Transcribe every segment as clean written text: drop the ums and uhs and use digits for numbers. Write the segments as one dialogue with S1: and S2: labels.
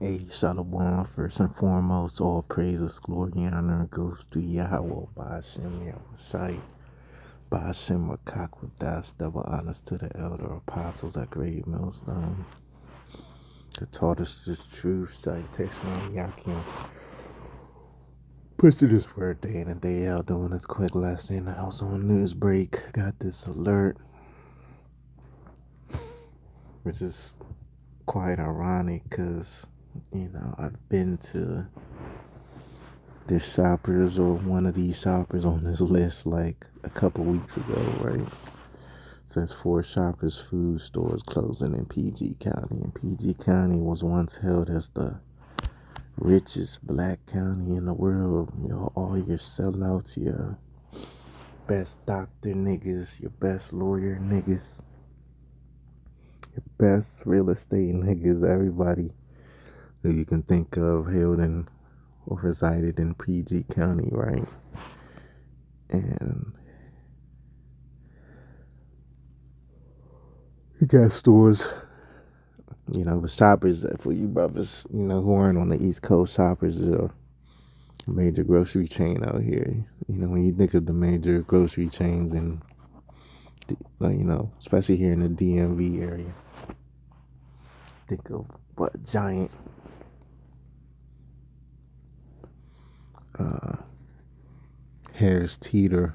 S1: Hey, Shalom, first and foremost, all praises, glory, honor, goes to Yahweh, Ba'ashem, Yahushai, Ba'ashem, Makakwadash, double honors to the elder apostles at Great Millstone, that taught us this truth, citation on Yakim. Pushing this word day in and day out, doing this quick lesson. I was on news break, got this alert, which is quite ironic because, I've been to this shoppers or one of these shoppers on this list like a couple weeks ago, right? It says 4 shoppers food stores closing in PG County. And PG County was once held as the richest black county in the world. All your sellouts, your best doctor niggas, your best lawyer niggas, your best real estate niggas, everybody that you can think of held in or resided in PG County, right? And you got stores, the shoppers for you brothers, who aren't on the East Coast. Shoppers is a major grocery chain out here. When you think of the major grocery chains and, especially here in the DMV area, think of what Giant, Harris Teeter,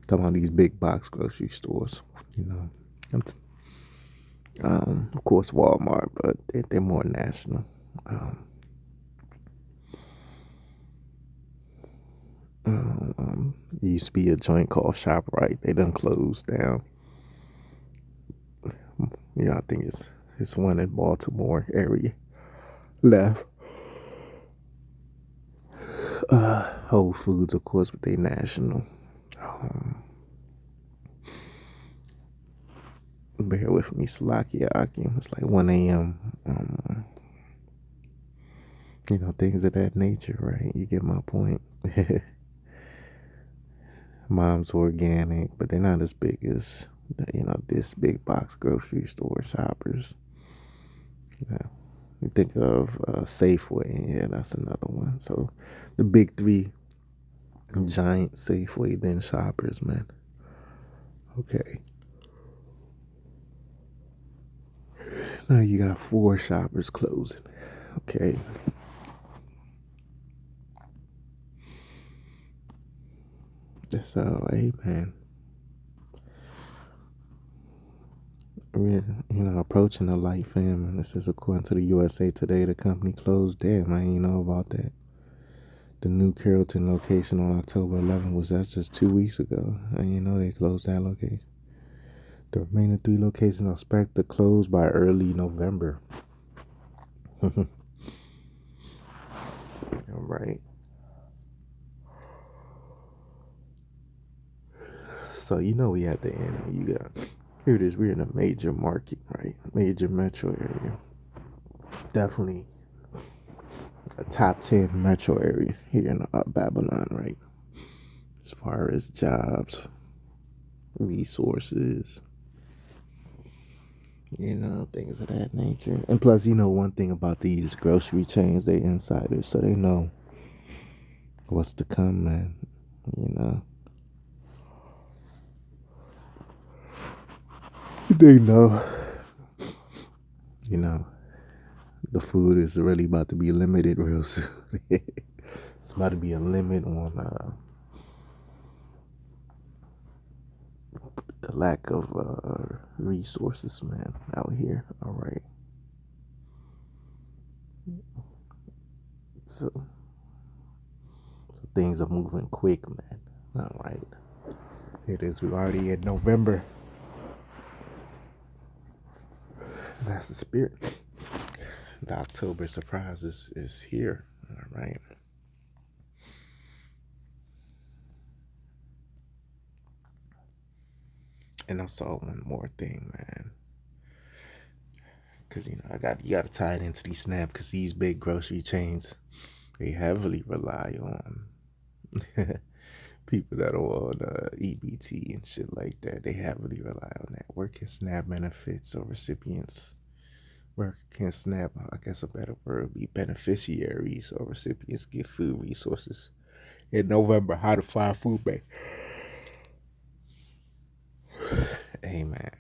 S1: talking about these big box grocery stores, you know. Of course, Walmart, but they're more national. It used to be a joint called ShopRite. They done closed down. I think it's one in Baltimore area left. Whole Foods, of course, but they national. Bear with me, Salakia Akim. It's like 1 a.m. Things of that nature, right? You get my point. Mom's organic, but they're not as big as this big box grocery store shoppers. You think of Safeway, yeah, that's another one. So the big 3: Giant, Safeway, then Shoppers, man. Okay. Now you got 4 shoppers closing. Okay. So, hey, man. We're, approaching a light famine. This is according to the USA Today. The company closed. Damn, I ain't know about that. The new Carrollton location on October 11th that's just 2 weeks ago. And they closed that location. The remaining 3 locations are expected to close by early November. All right. So we at the end. You got here it is. We're in a major market, right? Major metro area. Definitely a top 10 metro area here in Babylon, right? As far as jobs, resources, things of that nature. And plus, one thing about these grocery chains, they insiders, so they know what's to come, man. They know, the food is really about to be limited real soon. It's about to be a limit on the lack of resources, man, out here. All right. So things are moving quick, man. All right. It is. We're already in November. That's the spirit. The October surprise is here. All right. And I saw one more thing, man. Because you got to tie it into these snaps, because these big grocery chains, they heavily rely on people that are on EBT and shit like that. They heavily rely on that, working SNAP benefits or recipients America can't SNAP. I guess a better word would be beneficiaries or recipients get food resources in November. How to find food bank. Hey man,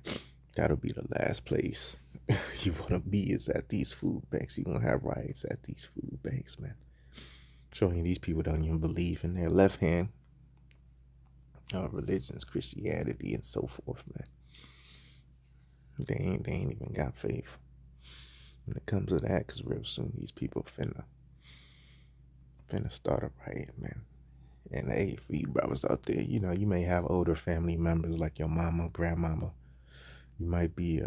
S1: that'll be the last place you want to be is at these food banks. You won't have riots at these food banks, man. Showing these people don't even believe in their left hand religions, Christianity, and so forth, man. They ain't even got faith when it comes to that, because real soon these people finna start a riot, man. And hey, for you brothers out there, you may have older family members like your mama, grandmama, you might be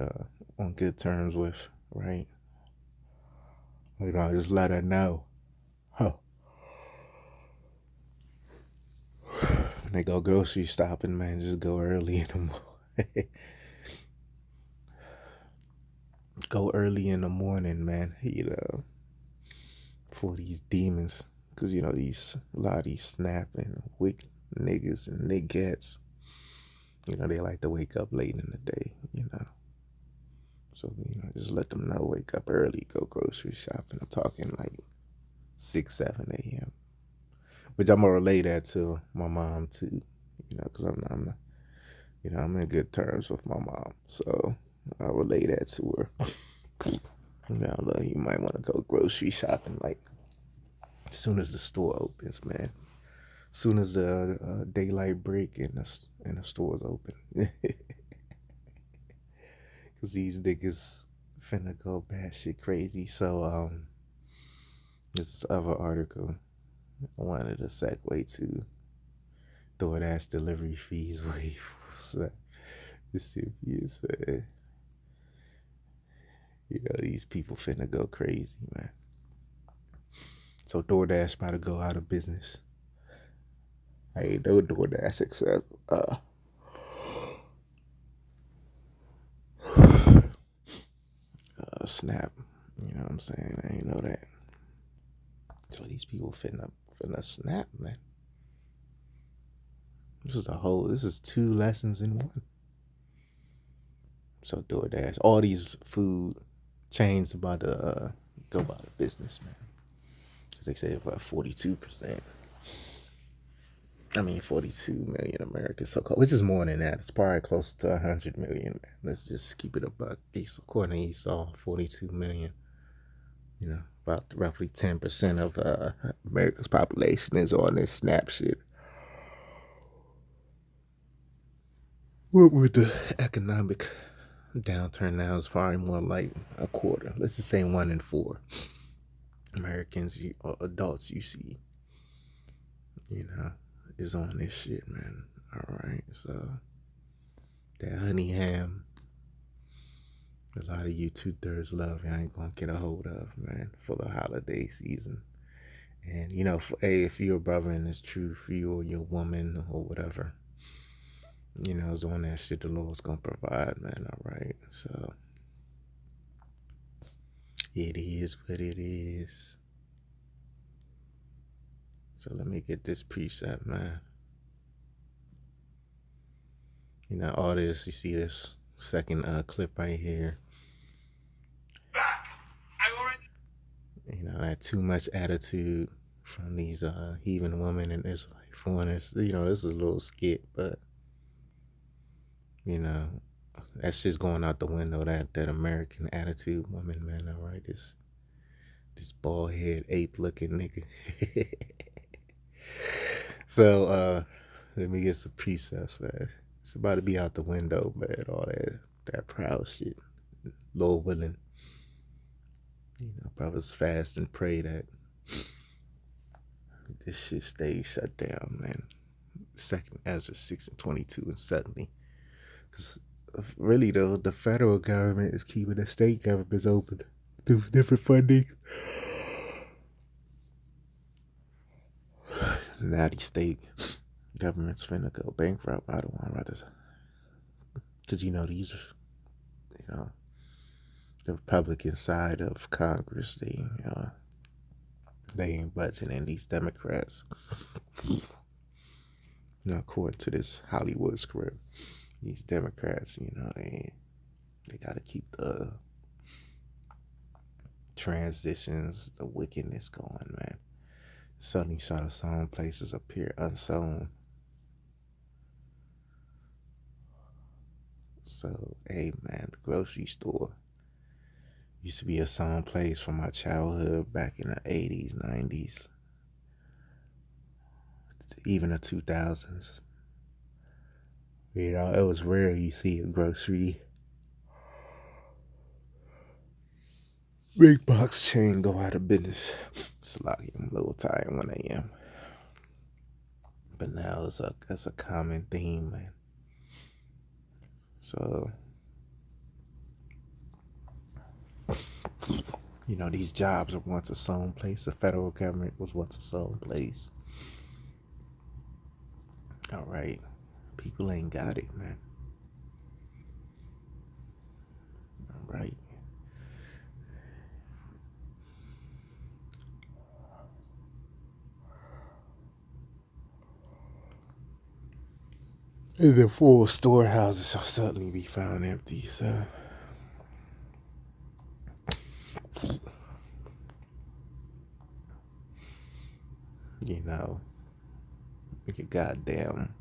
S1: on good terms with, right? Just let her know. Huh. When they go grocery shopping, man, just go early in the morning. Go early in the morning, man. For these demons, because a lot of these snapping wicked niggas and niggettes, they like to wake up late in the day. So just let them know, wake up early, go grocery shopping. I'm talking like 6, 7 a.m. Which I'm gonna relay that to my mom too, because I'm in good terms with my mom, so I'll relay that to her. Now, look, you might want to go grocery shopping like as soon as the store opens, man. As soon as the daylight break and the stores open, because these niggas finna go batshit crazy. So this other article I wanted to segue to DoorDash delivery fees waive. So, recipients, these people finna go crazy, man. So DoorDash about to go out of business. I ain't no DoorDash except Snap. You know what I'm saying? I ain't know that. So these people finna snap, man. This is 2 lessons in one. So DoorDash, all these food chains about to go out of business, man. Because they say about 42%. 42 million Americans, so-called, which is more than that. It's probably close to 100 million, man. Let's just keep it a buck. According to Esau, 42 million. About roughly 10% of America's population is on this SNAP shit. With the economic downturn now, it's probably more like a quarter. Let's just say 1 in 4 Americans or adults you see, is on this shit, man. All right, so that honey ham, a lot of you 2/3 love, I ain't gonna get a hold of, man, for the holiday season. And if you're a brother and it's true for you or your woman or whatever, it's on that shit the Lord's gonna provide, man. All right, so it is what it is. So let me get this precept, man. All this, you see this second clip right here. That too much attitude from these heathen women and Israelite foreigners. This is a little skit, but that's just going out the window. That American attitude woman, man. All right, this bald head ape looking nigga. So let me get some precepts, man. It's about to be out the window, man. All that proud shit. Lord willing, brothers fast and pray that this shit stays shut down, man. Second Ezra 6:22, and suddenly, because really though, the federal government is keeping the state governments open through different funding. Now these state governments finna go bankrupt. I don't want rather, because these, the Republican side of Congress, they ain't budging, and these Democrats, according to this Hollywood script, these Democrats, they gotta keep the transitions, the wickedness going, man. Suddenly shall sown places appear unsown. So, hey, man, the grocery store used to be a sown place from my childhood back in the 80s, 90s, even the 2000s. You know, it was rare you see a grocery big box chain go out of business. It's lucky I'm a little tired when I am. But now it's a common theme, man. So, you know, these jobs are once a sown place. The federal government was once a sown place. All right. People ain't got it, man. All right. And the full storehouses shall suddenly be found empty, so. You know, your goddamn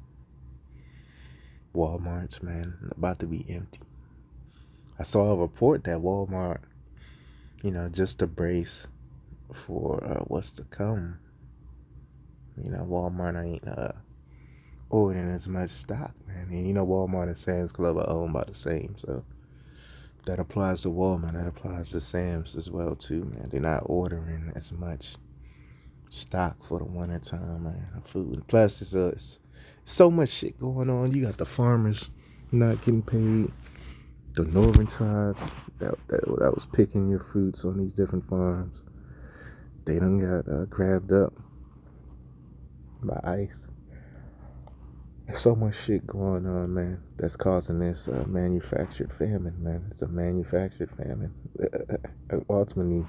S1: Walmarts, man, about to be empty. I saw a report that Walmart, you know, just to brace for what's to come, you know, Walmart ain't ordering as much stock, man. And you know, Walmart and Sam's Club are owned by the same, so that applies to Walmart. That applies to Sam's as well too, man. They're not ordering as much stock for the winter time, man. Food. Plus, it's so much shit going on. You got the farmers not getting paid. The northern tribes that was picking your fruits on these different farms, they done got grabbed up by ICE. There's so much shit going on, man, that's causing this manufactured famine, man. It's a manufactured famine. Ultimately,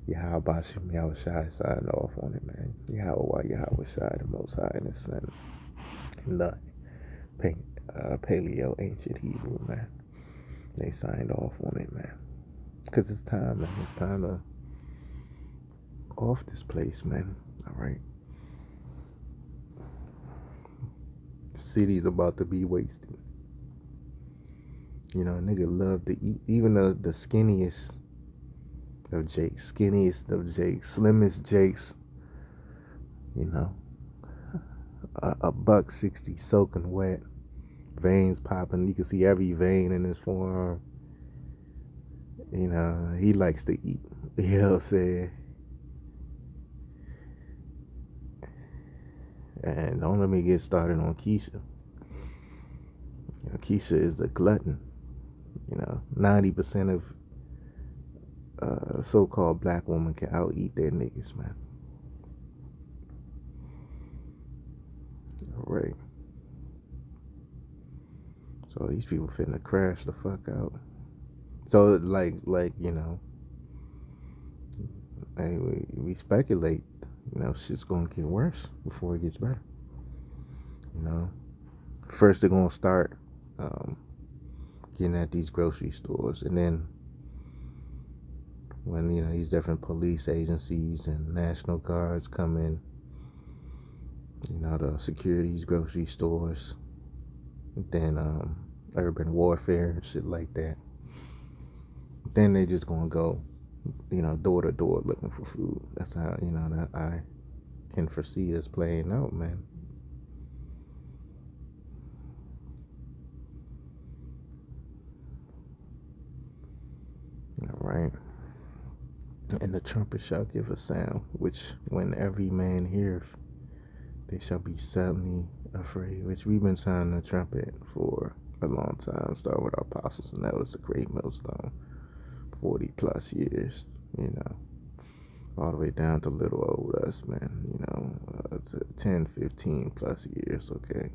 S1: Yahweh Bashim Yahweh Shai signed off on it, man. Yahweh Shai, the Most High, and His Son. And the Paleo Ancient Hebrew, man. They signed off on it, man. Because it's time, man. It's time to off this place, man. All right. The city's about to be wasted. You know, a nigga love to eat. Even the skinniest of Jakes, slimmest Jakes, you know, a $1.60 soaking wet, veins popping. You can see every vein in his forearm. You know, he likes to eat. You know what I'm saying? And don't let me get started on Keisha. You know, Keisha is a glutton. You know, 90% of so-called black women can out-eat their niggas, man. All right. So these people finna crash the fuck out. So like you know, hey, we speculate. You know, shit's gonna get worse before it gets better. You know, first they're gonna start getting at these grocery stores, and then when you know these different police agencies and National Guards come in, you know, to secure these grocery stores, then urban warfare and shit like that. Then they just gonna go, you know, door to door looking for food. That's how, you know, that I can foresee this playing out, man. All right. And the trumpet shall give a sound, which when every man heareth, they shall be suddenly afraid. Which we've been sounding the trumpet for a long time, starting with our apostles, and that was a great millstone. 40 plus years, you know, all the way down to little old us, man, you know, to 10, 15 plus years, okay.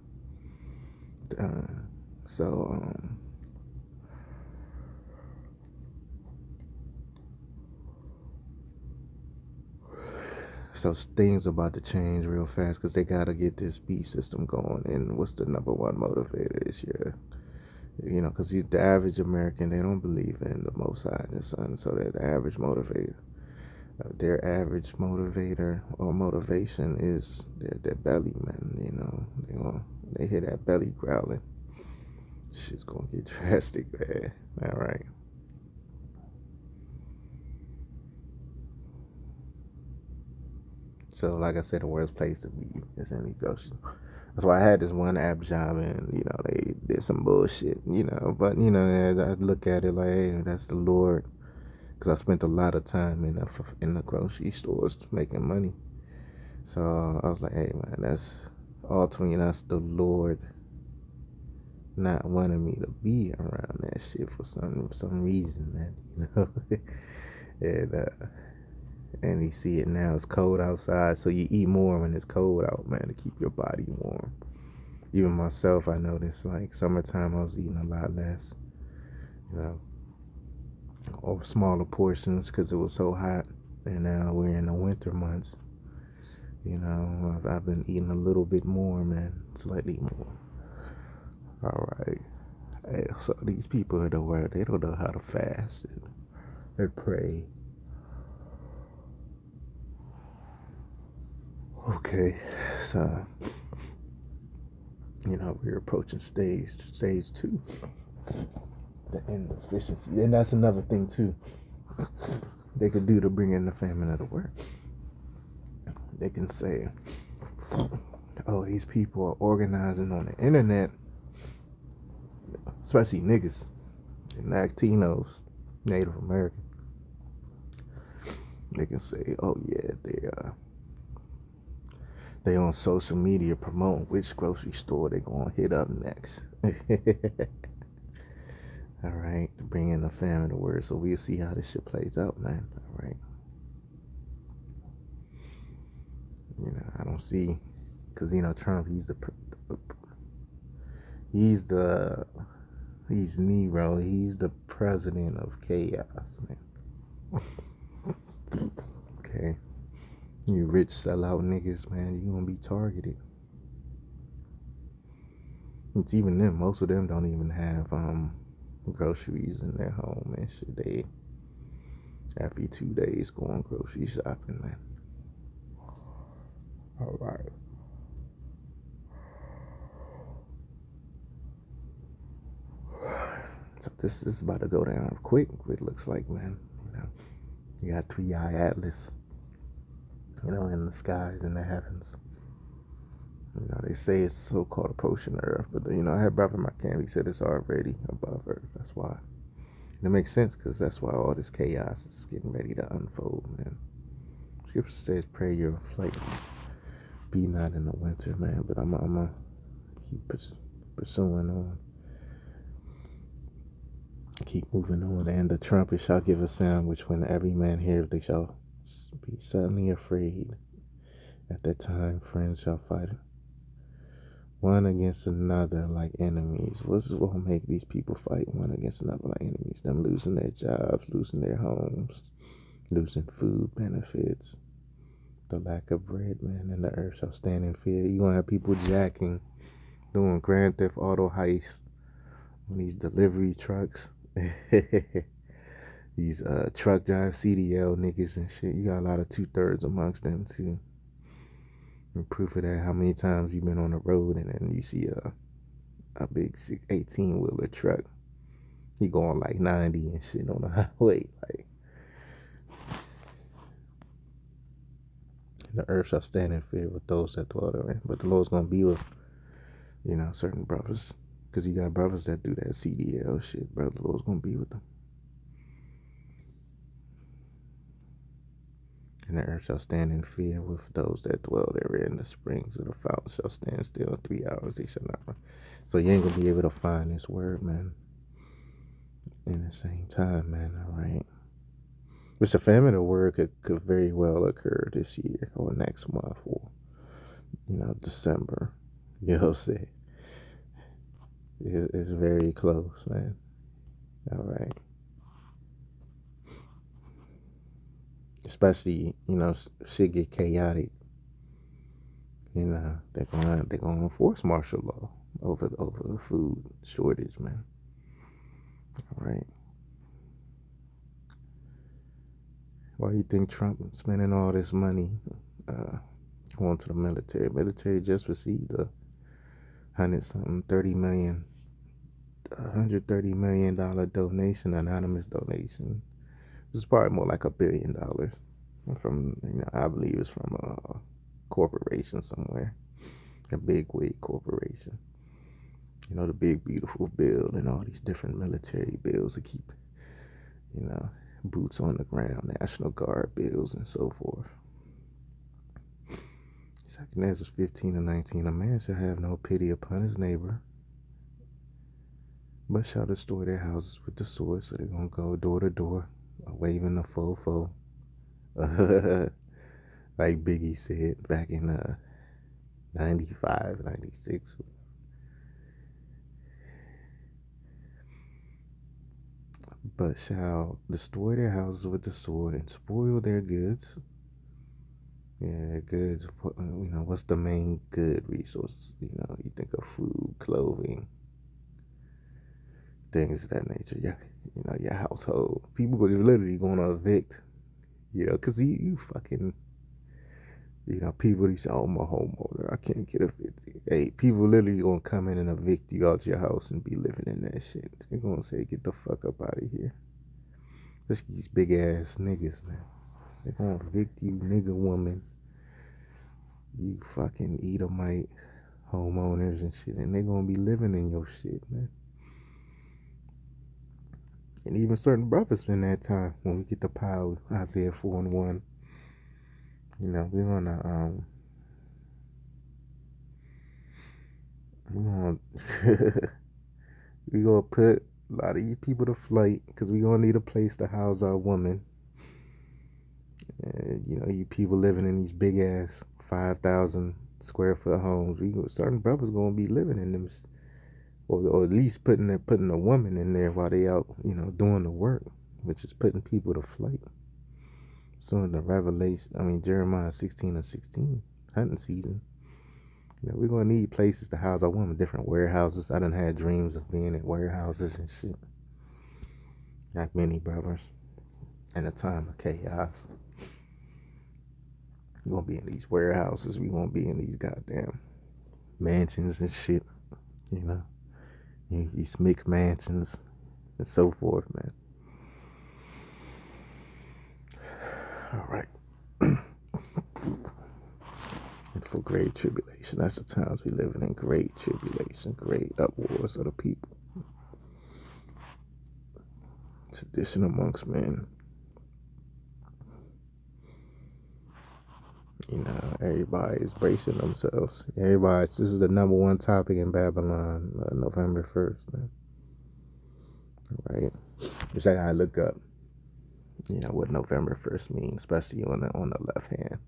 S1: So, things about to change real fast because they got to get this beat system going. And what's the number one motivator this year? You know, because the average American, they don't believe in the Most High and the Son, so they're the average motivator. Their average motivator or motivation is their belly, man. You know, they hear that belly growling. Shit's gonna get drastic, man. All right. So, like I said, the worst place to be is in these groceries. That's why I had this one app job, and you know they did some bullshit, you know. But you know, I look at it like, hey, that's the Lord, because I spent a lot of time in the grocery stores making money. So I was like, hey, man, that's ultimately that's the Lord not wanting me to be around that shit for some reason, man. You know, and you see it now. It's cold outside, so you eat more when it's cold out, man, to keep your body warm. Even myself, I noticed like summertime, I was eating a lot less, you know, or smaller portions because it was so hot. And now we're in the winter months. You know, I've been eating a little bit more, man, slightly more. All right. Hey, so these people in the world, they don't know how to fast and pray. Okay, so you know we're approaching stage two, the inefficiency, and that's another thing too. They could do to bring in the famine of the world. They can say, "Oh, these people are organizing on the internet, especially niggas and Latinos, Native American." They can say, "Oh yeah, they on social media promoting which grocery store they gonna hit up next." All right, to bring in the family of the word, so we'll see how this shit plays out, man. All right, you know I don't see, cause you know Trump, he's the he's Nero, he's the president of chaos, man. Okay, you rich sellout niggas, man, you gonna be targeted. It's even them. Most of them don't even have groceries in their home and shit. They every 2 days going grocery shopping, man. All right. So this is about to go down quick. It looks like, man. You know, you got 3-eye atlas. You know, in the skies, in the heavens. You know, they say it's so-called approaching Earth, but you know, I had brother in my camp. He said it's already above Earth. That's why. And it makes sense because that's why all this chaos is getting ready to unfold, man. Scripture says, "Pray your flight be not in the winter, man." But I'm gonna keep pursuing on, keep moving on. And the trumpet shall give a sound, which when every man hears, they shall be suddenly afraid. At that time, friends shall fight one against another like enemies. What's what will make these people fight one against another like enemies? Them losing their jobs, losing their homes, losing food benefits, the lack of bread, man, and the earth shall stand in fear. You're gonna have people jacking, doing Grand Theft Auto heists on these delivery trucks. These truck drive CDL niggas and shit. You got a lot of 2/3 amongst them too. And proof of that, how many times you been on the road and then you see a big 18-wheeler truck. He going like 90 and shit on the highway. Like, the earth shall stand in fear with those that dwell therein. But the Lord's gonna be with, you know, certain brothers. Because you got brothers that do that CDL shit, bro. The Lord's gonna be with them. And the earth shall stand in fear with those that dwell therein. The springs of the fountain shall stand still 3 hours. They shall not run. So you ain't gonna be able to find this word, man. In the same time, man. All right. Which a famine of word could very well occur this year or next month or, you know, December. You know what I'm saying? It's very close, man. All right. Especially, you know, shit get chaotic. You know, they're gonna enforce martial law over the food shortage, man. All right. Why do you think Trump is spending all this money uh, going to the military? Military just received a hundred something, 30 million, $130 million donation, anonymous donation. It's probably more like $1 billion from, I believe it's from a corporation somewhere, a big wig corporation. The big beautiful bill and all these different military bills to keep, you know, boots on the ground, National Guard bills, and so forth. Second Ezra 15 and 19, a man shall have no pity upon his neighbor, but shall destroy their houses with the sword. So they're going to go door to door, waving the fofo. Like Biggie said back in 95, 96. But shall destroy their houses with the sword and spoil their goods. Yeah, goods. What's the main good resources? You think of food, clothing, things of that nature. Yeah, your household. People are literally going to evict. Because you fucking. People who say, "Oh, I'm a homeowner. I can't get evicted." Hey, people literally gonna come in and evict you out your house and be living in that shit. They're gonna say, "Get the fuck up out of here." Especially these big ass niggas, man. They're gonna evict you, nigga, woman. You fucking Edomite homeowners and shit, and they're gonna be living in your shit, man. And even certain brothers in that time, when we get the power, Isaiah 4 and 1, we're gonna we're gonna we gonna put a lot of you people to flight because we gonna need a place to house our woman. And you people living in these big ass 5,000 square foot homes, certain brothers gonna be living in them, or at least putting a woman in there while they out, doing the work, which is putting people to flight. So in the Jeremiah 16 and 16, hunting season, we're gonna need places to house our women, different warehouses. I done had dreams of being in warehouses and shit, like many brothers, in a time of chaos. We're gonna be in these warehouses. We're gonna be in these goddamn mansions and shit, these McMansions and so forth, man. All right. And for great tribulation, that's the times we living in. Great tribulation, great upwars of the people. Sedition amongst men. Everybody's bracing themselves. This is the number one topic in Babylon, November 1st, man. Right? Which I gotta look up, what November 1st means, especially on the left hand.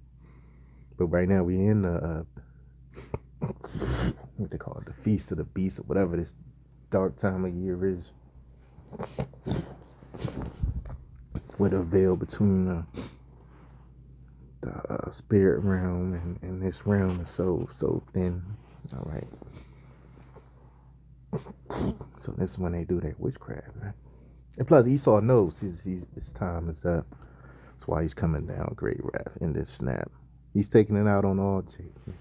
S1: But right now we in the, what they call it, the Feast of the Beast, or whatever this dark time of year is. With a veil between the spirit realm and this realm is so thin. All right. So this is when they do their witchcraft, man. And plus Esau knows his time is up. That's why he's coming down great wrath in this snap. He's taking it out on all Jacob.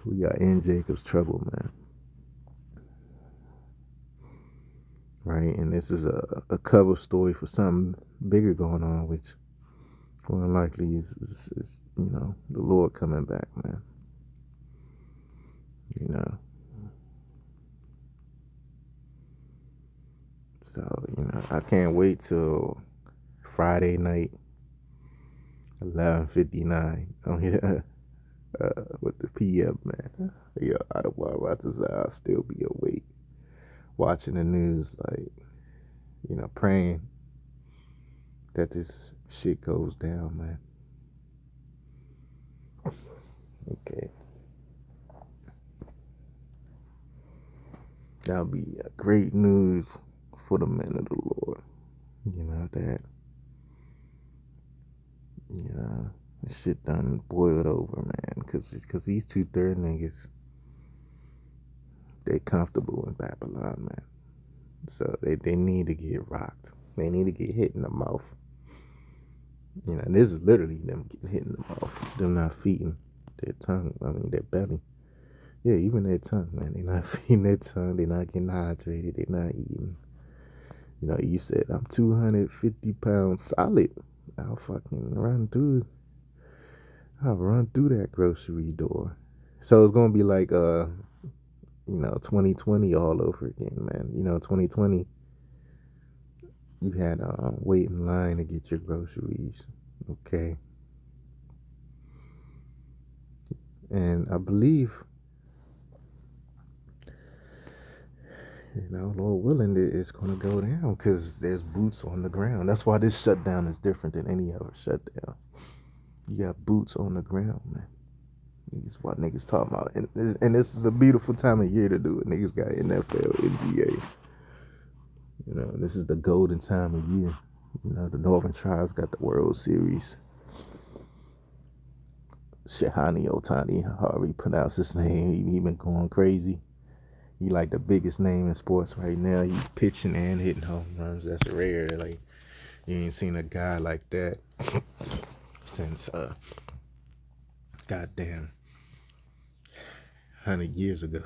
S1: We are in Jacob's trouble, man. Right? And this is a cover story for something bigger going on, which more than likely is the Lord coming back, man. So, I can't wait till Friday night, 11:59. Oh yeah, with the PM, man. Yeah, I'll still be awake, watching the news, like, praying that this shit goes down, man. Okay. That'll be great news for the men of the Lord. That, this shit done boiled over, man. Cause these 2/3 niggas, they comfortable in Babylon, man. So they need to get rocked. They need to get hit in the mouth. You know, this is literally them getting hit in the mouth. Them not feeding their tongue. I mean, their belly. Yeah, even their tongue, man. They not feeding their tongue. They not getting hydrated. They not eating. You know, you said I'm 250 pounds solid. I'll fucking run through. I'll run through that grocery door. So it's gonna be like 2020 all over again, man. 2020, you had to wait in line to get your groceries. Okay. And I believe, Lord willing, it's going to go down because there's boots on the ground. That's why this shutdown is different than any other shutdown. You got boots on the ground, man. This is what niggas talking about. And this is a beautiful time of year to do it. Niggas got NFL, NBA. This is the golden time of year. The Northern Tribes got the World Series. Shahani Otani, however you pronounce his name, he been going crazy. He like the biggest name in sports right now. He's pitching and hitting home runs. That's rare. Like, you ain't seen a guy like that since goddamn 100 years ago.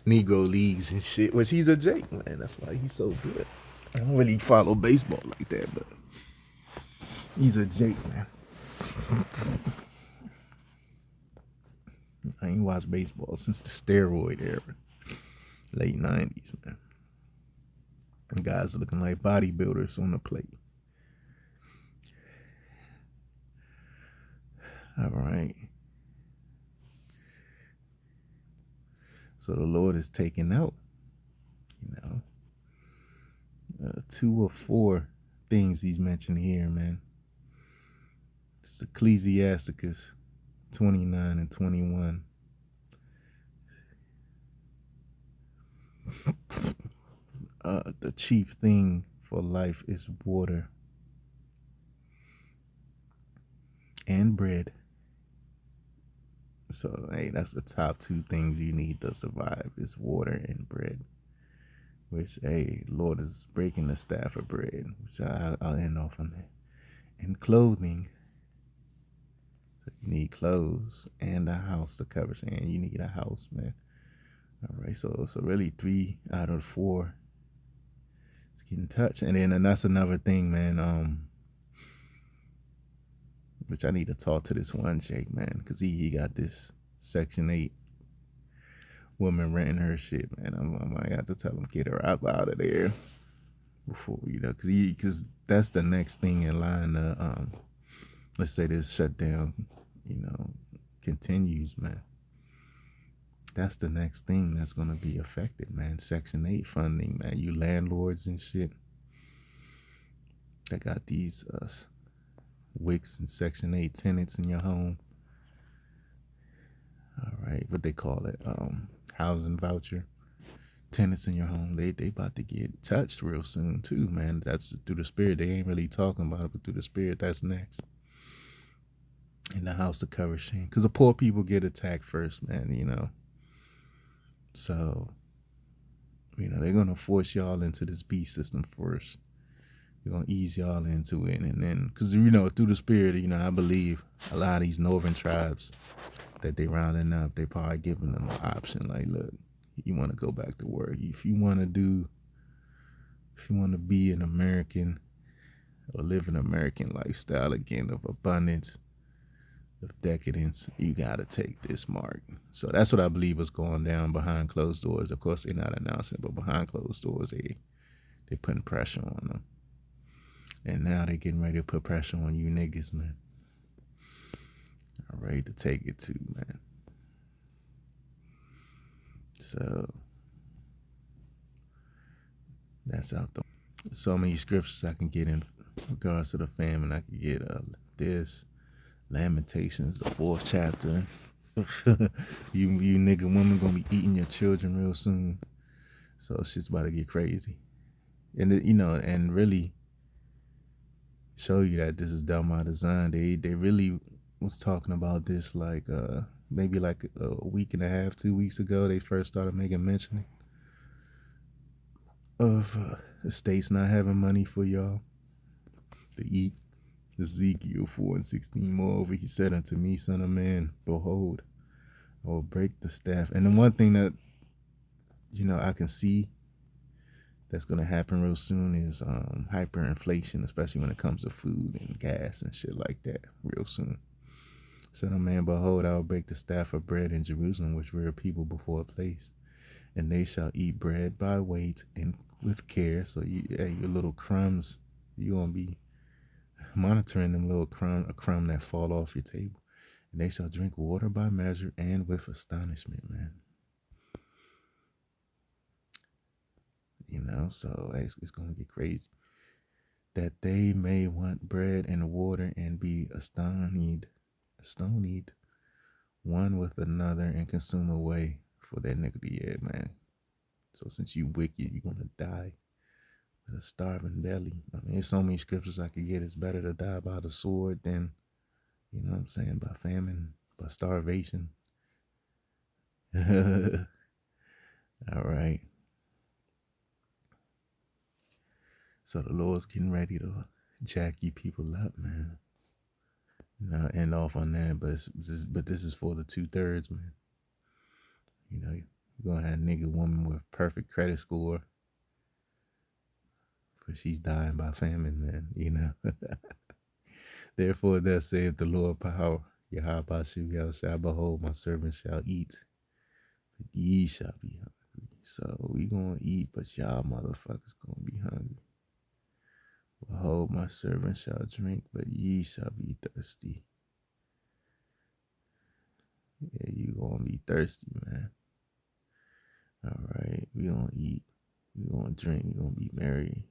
S1: Negro leagues and shit. Which he's a Jake, man. That's why he's so good. I don't really follow baseball like that, but he's a Jake, man. I ain't watched baseball since the steroid era. Late 90s, man. And guys are looking like bodybuilders on the plate. All right. So the Lord is taking out, 2 or 4 things he's mentioned here, man. It's Ecclesiasticus 29 and 21. The chief thing for life is water and bread. So, hey, that's the top 2 things you need to survive is water and bread. Which, hey, Lord is breaking the staff of bread, which I'll end off on that. And clothing. So you need clothes and a house to cover. And you need a house, man. All right, so really 3 out of 4 is getting touched. And then that's another thing, man, which I need to talk to this one Jake, man, because he got this Section 8 woman renting her shit, man. I might have to tell him, get her out of there before, because that's the next thing in line to, let's say this shutdown, continues, man. That's the next thing that's going to be affected, man. Section 8 funding, man. You landlords and shit that got these WICs and Section 8 tenants in your home. All right, what they call it, housing voucher tenants in your home. They about to get touched real soon too, man. That's through the spirit. They ain't really talking about it, but through the spirit, that's next. In the house to cover shame, because the poor people get attacked first, man. So, they're gonna force y'all into this beast system first. They're gonna ease y'all into it, and then, because through the spirit, I believe a lot of these northern tribes that they rounding up, they probably giving them an option. Like, look, you want to go back to work. If you want to be an American or live an American lifestyle again of abundance, of decadence, you got to take this mark. So that's what I believe was going down behind closed doors. Of course, they're not announcing it, but behind closed doors, they putting pressure on them. And now they're getting ready to put pressure on you niggas, man. I'm ready to take it too, man. So that's out there. So many scriptures I can get in regards to the famine. I can get this Lamentations, the 4th chapter. you nigga women gonna be eating your children real soon. So shit's about to get crazy. And and really show you that this is done by design. They really was talking about this like maybe like a week and a half, 2 weeks ago. They first started making mention. of the states not having money for y'all to eat. Ezekiel 4:16. Moreover, he said unto me, Son of man, behold, I will break the staff. And the one thing that I can see that's gonna happen real soon is hyperinflation, especially when it comes to food and gas and shit like that. Real soon. Son of man, behold, I will break the staff of bread in Jerusalem, which rear people before a place, and they shall eat bread by weight and with care. So your little crumbs, you gonna be monitoring them little a crumb that fall off your table. And they shall drink water by measure and with astonishment, man. So it's going to get crazy. That they may want bread and water and be stonied one with another and consume away for their iniquity, yeah, man. So since you wicked, you're going to die with a starving belly. I mean, there's so many scriptures I could get. It's better to die by the sword than, by famine, by starvation. All right. So the Lord's getting ready to jack you people up, man. I'll end off on that, but this is for the 2/3, man. You're gonna have a nigga woman with perfect credit score, but she's dying by famine, man. Therefore, thus saith the Lord power, Yahweh shall behold, my servant shall eat, but ye shall be hungry. So we gonna eat, but y'all motherfuckers gonna be hungry. Behold, my servant shall drink, but ye shall be thirsty. Yeah, you gonna be thirsty, man. All right, we gonna eat, we gonna drink, we gonna be merry.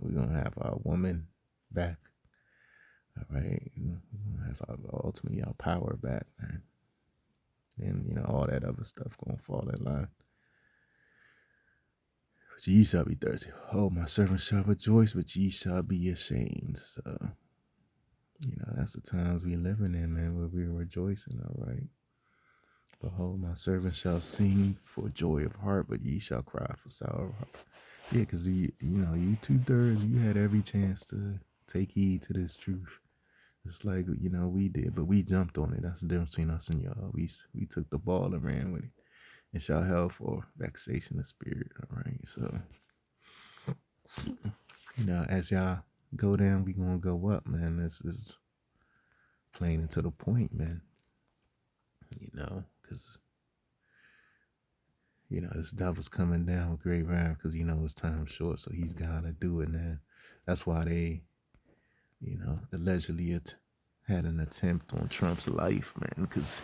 S1: We gonna have our woman back. All right, we gonna have ultimately our power back, man. And all that other stuff gonna fall in line. But ye shall be thirsty. Oh, my servant shall rejoice, but ye shall be ashamed. So, that's the times we living in, man, where we're rejoicing. All right. Behold, my servant shall sing for joy of heart, but ye shall cry for sorrow of heart. Yeah, because you 2/3, you had every chance to take heed to this truth. Just like, we did, but we jumped on it. That's the difference between us and y'all. We took the ball and ran with it. And shall hell for vexation of spirit. All right. So, as y'all go down, we gonna go up, man. This is plain and to the point, man. Because this devil's coming down with great wrath because his time's short, so he's gotta do it now. That's why they, allegedly had an attempt on Trump's life, man, because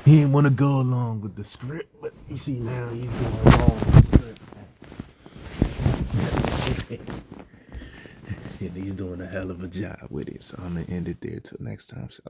S1: he didn't want to go along with the script, but you see now he's going along with the script. And he's doing a hell of a job with it, so I'm gonna end it there till next time. So